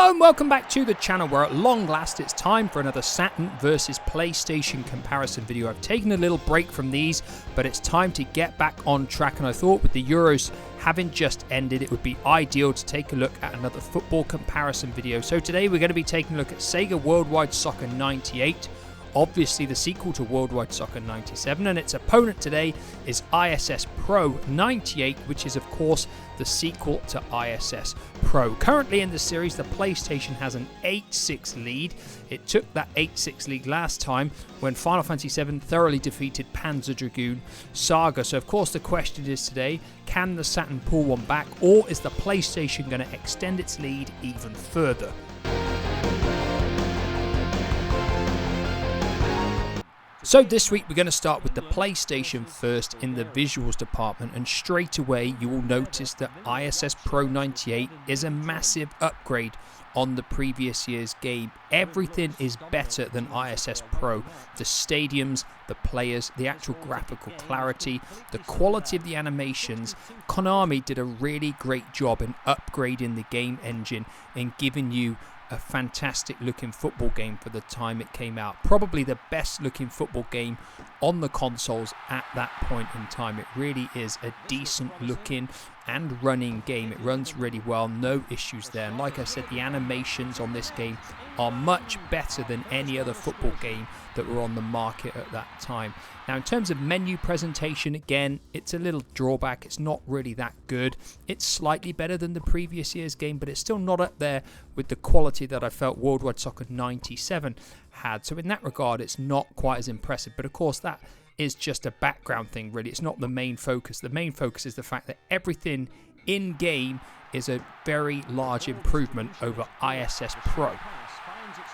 Hello and welcome back to the channel where at long last it's time for another Saturn versus PlayStation comparison video. I've taken a little break from these, but it's time to get back on track, and I thought with the Euros having just ended it would be ideal to take a look at another football comparison video. So today we're going to be taking a look at Sega Worldwide Soccer 98, obviously the sequel to Worldwide Soccer 97, and its opponent today is ISS Pro 98, which is of course the sequel to ISS Pro. Currently in the series, the PlayStation has an 8-6 lead. It took that 8-6 lead last time when Final Fantasy VII thoroughly defeated Panzer Dragoon Saga. So of course the question is today, can the Saturn pull one back, or is the PlayStation going to extend its lead even further? So this week we're going to start with the PlayStation first in the visuals department, and straight away you will notice that ISS Pro 98 is a massive upgrade on the previous year's game. Everything is better than ISS Pro. The stadiums, the players, the actual graphical clarity, the quality of the animations. Konami did a really great job in upgrading the game engine and giving you a fantastic looking football game for the time it came out. Probably the best looking football game on the consoles at that point in time. It really is a decent looking and running game. It runs really well, no issues there. And like I said, the animations on this game are much better than any other football game that were on the market at that time. Now in terms of menu presentation, again, it's a little drawback. It's not really that good. It's slightly better than the previous year's game, but it's still not up there with the quality that I felt Worldwide Soccer 97 had. So in that regard, it's not quite as impressive. But of course, that is just a background thing, really. It's not the main focus. The main focus is the fact that everything in-game is a very large improvement over ISS Pro.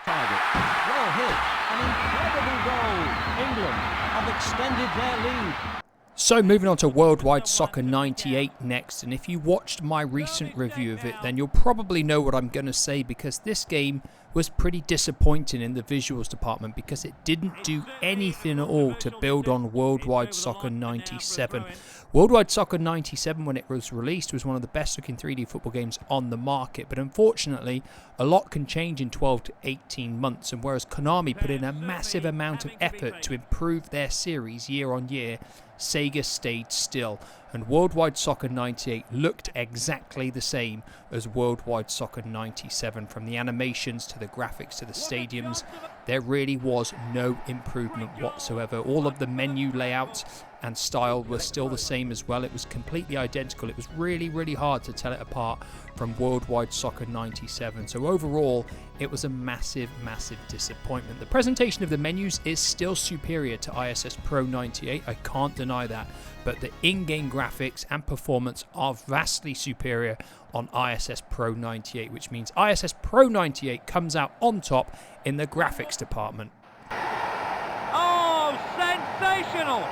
Target. Well hit. An incredible goal. England have extended their lead. So moving on to Worldwide Soccer 98 next, and if you watched my recent review of it, then you'll probably know what I'm going to say, because this game was pretty disappointing in the visuals department because it didn't do anything at all to build on Worldwide Soccer 97. Worldwide Soccer 97, when it was released, was one of the best looking 3D football games on the market, but unfortunately a lot can change in 12 to 18 months, and whereas Konami put in a massive amount of effort to improve their series year on year, Sega stayed still, and Worldwide Soccer 98 looked exactly the same as Worldwide Soccer 97. From the animations to the graphics to the stadiums, there really was no improvement whatsoever. All of the menu layouts and style were still the same as well. It was completely identical. It was really hard to tell it apart from Worldwide Soccer 97. So overall, it was a massive disappointment. The presentation of the menus is still superior to ISS Pro 98. I can't deny that. But the in-game graphics and performance are vastly superior on ISS Pro 98, which means ISS Pro 98 comes out on top in the graphics department. Oh, sensational!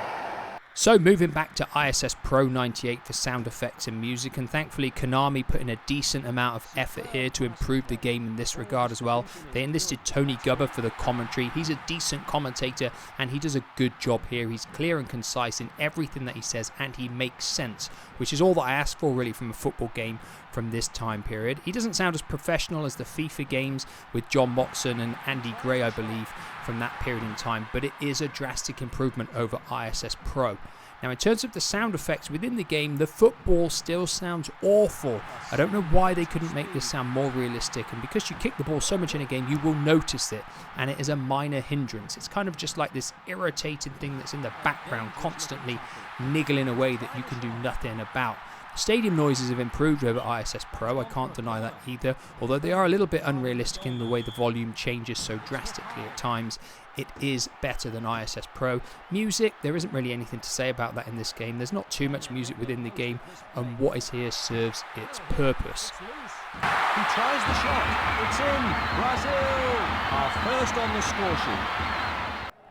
So moving back to ISS Pro 98 for sound effects and music, and thankfully Konami put in a decent amount of effort here to improve the game in this regard as well. They enlisted Tony Gubba for the commentary. He's a decent commentator and he does a good job here. He's clear and concise in everything that he says, and he makes sense, which is all that I ask for really from a football game from this time period. He doesn't sound as professional as the FIFA games with John Motson and Andy Gray, I believe, from that period in time, but it is a drastic improvement over ISS Pro. Now in terms of the sound effects within the game, the football still sounds awful. I don't know why they couldn't make this sound more realistic, and because you kick the ball so much in a game, you will notice it, and it is a minor hindrance. It's kind of just like this irritating thing that's in the background, constantly niggling away that you can do nothing about. Stadium noises have improved over ISS Pro, I can't deny that either, although they are a little bit unrealistic in the way the volume changes so drastically at times. It is better than ISS Pro. Music, there isn't really anything to say about that in this game. There's not too much music within the game, and what is here serves its purpose. He tries the shot. It's in. Brazil are first on the score sheet.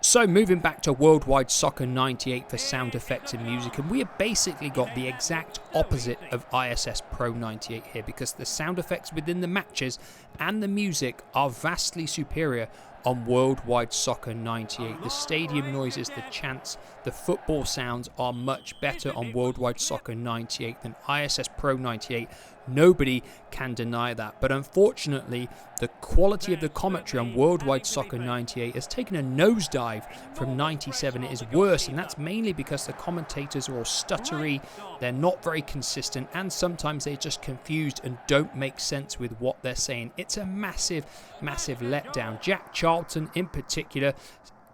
So moving back to Worldwide Soccer 98 for sound effects and music, and we have basically got the exact opposite of ISS Pro 98 here, because the sound effects within the matches and the music are vastly superior on Worldwide Soccer 98. The stadium noises, the chants, the football sounds are much better on Worldwide Soccer 98 than ISS Pro 98. Nobody can deny that. But unfortunately, the quality of the commentary on Worldwide Soccer 98 has taken a nosedive from 97. It is worse, and that's mainly because the commentators are all stuttery, they're not very consistent, and sometimes they're just confused and don't make sense with what they're saying. It's a massive, massive letdown. Jack Charlton in particular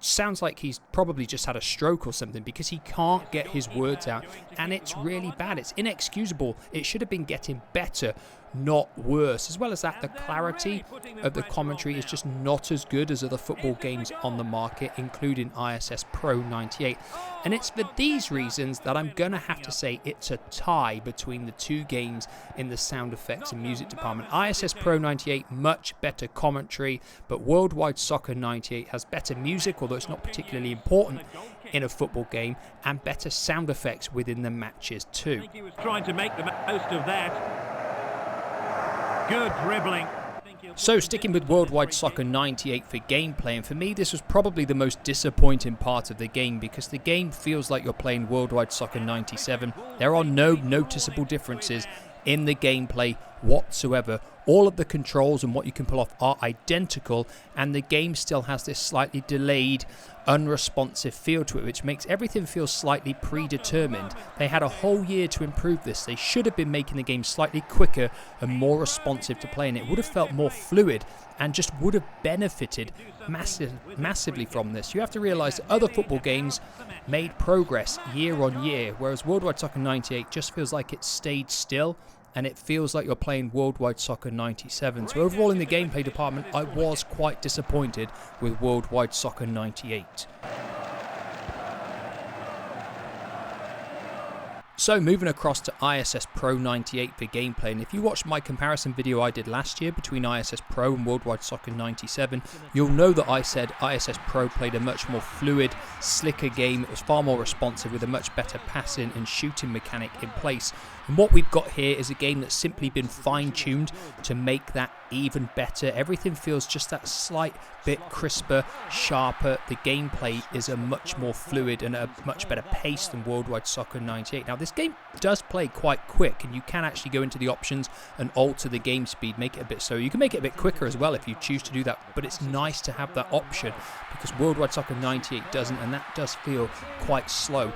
sounds like he's probably just had a stroke or something, because he can't get his words out, and it's really bad. It's inexcusable. It should have been getting better, not worse. As well as that, the clarity of the commentary is just not as good as other football games on the market, including ISS Pro 98. And it's for these reasons that I'm going to have to say it's a tie between the two games in the sound effects and music department. ISS Pro 98, much better commentary, but Worldwide Soccer 98 has better music, although it's not particularly important in a football game, and better sound effects within the matches too. He was trying to make the most of that. Good dribbling. So sticking with Worldwide Soccer 98 for gameplay, and for me this was probably the most disappointing part of the game, because the game feels like you're playing Worldwide Soccer 97. There are no noticeable differences in the gameplay whatsoever. All of the controls and what you can pull off are identical, and the game still has this slightly delayed, unresponsive feel to it, which makes everything feel slightly predetermined. They had a whole year to improve this. They should have been making the game slightly quicker and more responsive to play, and it would have felt more fluid and just would have benefited massively from this. You have to realise that other football games made progress year on year, whereas Worldwide Soccer 98 just feels like it stayed still, and it feels like you're playing Worldwide Soccer 97. So overall in the gameplay department, I was quite disappointed with Worldwide Soccer 98. So moving across to ISS Pro 98 for gameplay, and if you watched my comparison video I did last year between ISS Pro and Worldwide Soccer 97, you'll know that I said ISS Pro played a much more fluid, slicker game. It was far more responsive with a much better passing and shooting mechanic in place. And what we've got here is a game that's simply been fine-tuned to make that even better. Everything feels just that slight bit crisper, sharper. The gameplay is a much more fluid and a much better pace than Worldwide Soccer 98. Now, this game does play quite quick, and you can actually go into the options and alter the game speed, make it a bit slower. You can make it a bit quicker as well if you choose to do that, but it's nice to have that option, because Worldwide Soccer 98 doesn't, and that does feel quite slow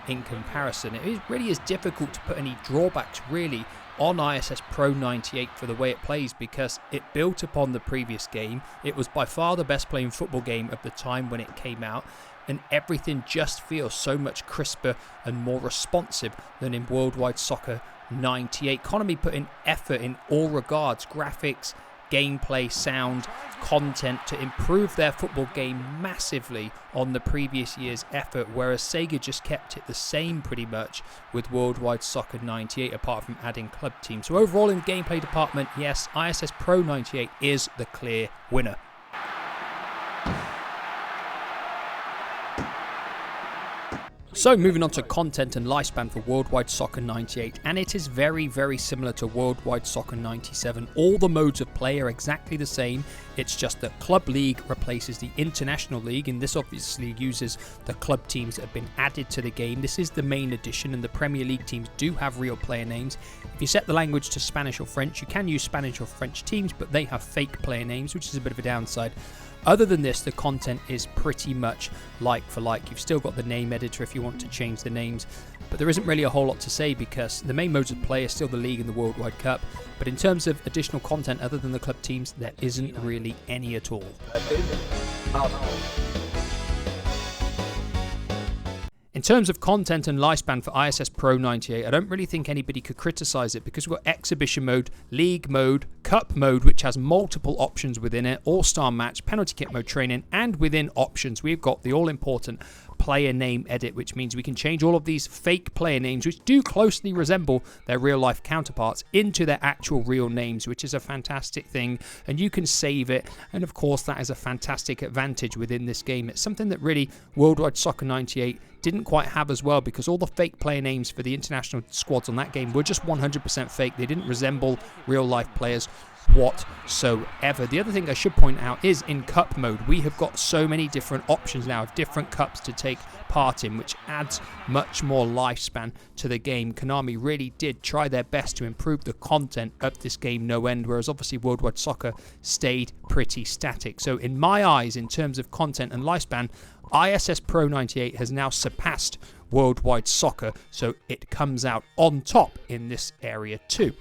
in comparison. It really is difficult to put any drawbacks really on ISS Pro 98 for the way it plays, because it built upon the previous game. It was by far the best playing football game of the time when it came out, and everything just feels so much crisper and more responsive than in Worldwide Soccer 98. Konami put in effort in all regards, graphics, gameplay, sound, content, to improve their football game massively on the previous year's effort, whereas Sega just kept it the same pretty much with Worldwide Soccer 98, apart from adding club teams. So overall in gameplay department, yes, ISS Pro 98 is the clear winner. So moving on to content and lifespan for Worldwide Soccer 98, and it is very, very similar to Worldwide Soccer 97. All the modes of play are exactly the same. It's just that Club League replaces the International League, and this obviously uses the club teams that have been added to the game. This is the main addition, and the Premier League teams do have real player names. If you set the language to Spanish or French, you can use Spanish or French teams, but they have fake player names, which is a bit of a downside. Other than this, the content is pretty much like for like. You've still got the name editor if you want to change the names, but there isn't really a whole lot to say, because the main modes of play are still the League and the Worldwide Cup. But in terms of additional content other than the club teams, there isn't really any at all. In terms of content and lifespan for ISS Pro 98, I don't really think anybody could criticise it, because we've got Exhibition Mode, League Mode, Cup Mode, which has multiple options within it, All-Star Match, Penalty Kick Mode Training, and within options we've got the all-important player name edit, which means we can change all of these fake player names, which do closely resemble their real-life counterparts, into their actual real names, which is a fantastic thing, and you can save it, and of course that is a fantastic advantage within this game. It's something that really Worldwide Soccer 98 didn't quite have as well, because all the fake player names for the international squads on that game were just 100% fake. They didn't resemble real life players. whatsoever. The other thing I should point out is in cup mode, we have got so many different options now of different cups to take part in, which adds much more lifespan to the game. Konami really did try their best to improve the content of this game no end, whereas obviously Worldwide Soccer stayed pretty static. So in my eyes, in terms of content and lifespan, ISS Pro 98 has now surpassed Worldwide Soccer, so it comes out on top in this area too.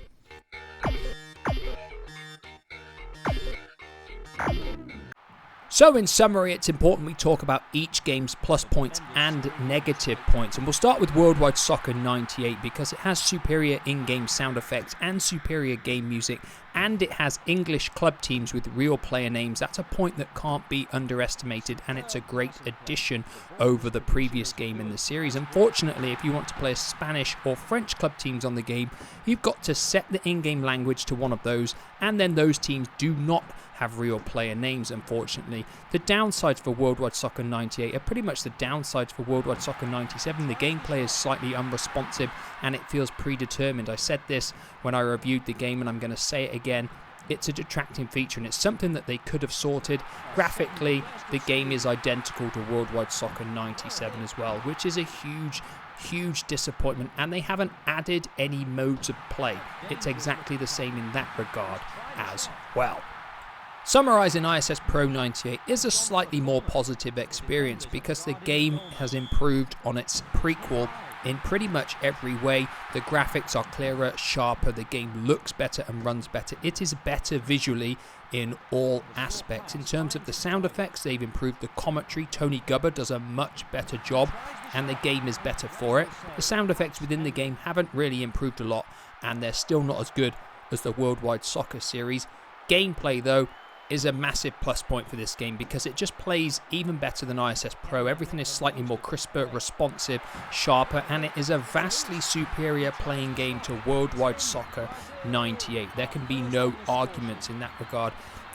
So in summary, it's important we talk about each game's plus points and negative points. And we'll start with Worldwide Soccer 98 because it has superior in-game sound effects and superior game music, and it has English club teams with real player names. That's a point that can't be underestimated, and it's a great addition over the previous game in the series. Unfortunately, if you want to play Spanish or French club teams on the game, you've got to set the in-game language to one of those, and then those teams do not have real player names, unfortunately. The downsides for Worldwide Soccer 98 are pretty much the downsides for Worldwide Soccer 97. The gameplay is slightly unresponsive and it feels predetermined. I said this when I reviewed the game and I'm going to say it again. It's a detracting feature and it's something that they could have sorted. Graphically, the game is identical to Worldwide Soccer 97 as well, which is a huge disappointment, and they haven't added any modes of play. It's exactly the same in that regard as well. Summarising ISS Pro 98 is a slightly more positive experience because the game has improved on its prequel in pretty much every way. The graphics are clearer, sharper, the game looks better and runs better. It is better visually in all aspects. In terms of the sound effects, they've improved the commentary. Tony Gubba does a much better job and the game is better for it. The sound effects within the game haven't really improved a lot and they're still not as good as the Worldwide Soccer series. Gameplay though is a massive plus point for this game because it just plays even better than ISS Pro. Everything is slightly more crisper, responsive, sharper, and it is a vastly superior playing game to Worldwide Soccer 98. There can be no arguments in that regard.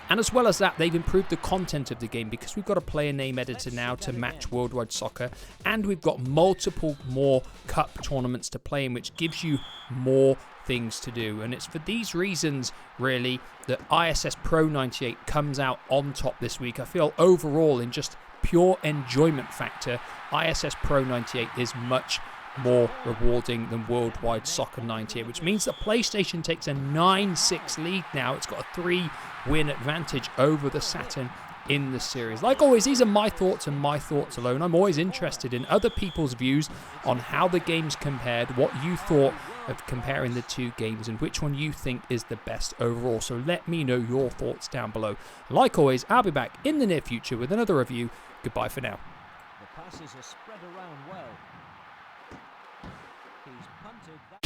And as well as that, they've improved the content of the game because we've got a player name editor now to match Worldwide Soccer, and we've got multiple more cup tournaments to play in, which gives you more things to do. And it's for these reasons really that ISS Pro 98 comes out on top this week. I feel overall, in just pure enjoyment factor, ISS Pro 98 is much more rewarding than Worldwide Soccer 98, which means that PlayStation takes a 9-6 lead now. It's got a 3-win advantage over the Saturn in the series. Like always, these are my thoughts and my thoughts alone. I'm always interested in other people's views on how the games compared, what you thought of comparing the two games, and which one you think is the best overall. So let me know your thoughts down below. Like always, I'll be back in the near future with another review. Goodbye for now. The passes are spread around well. He's punted that.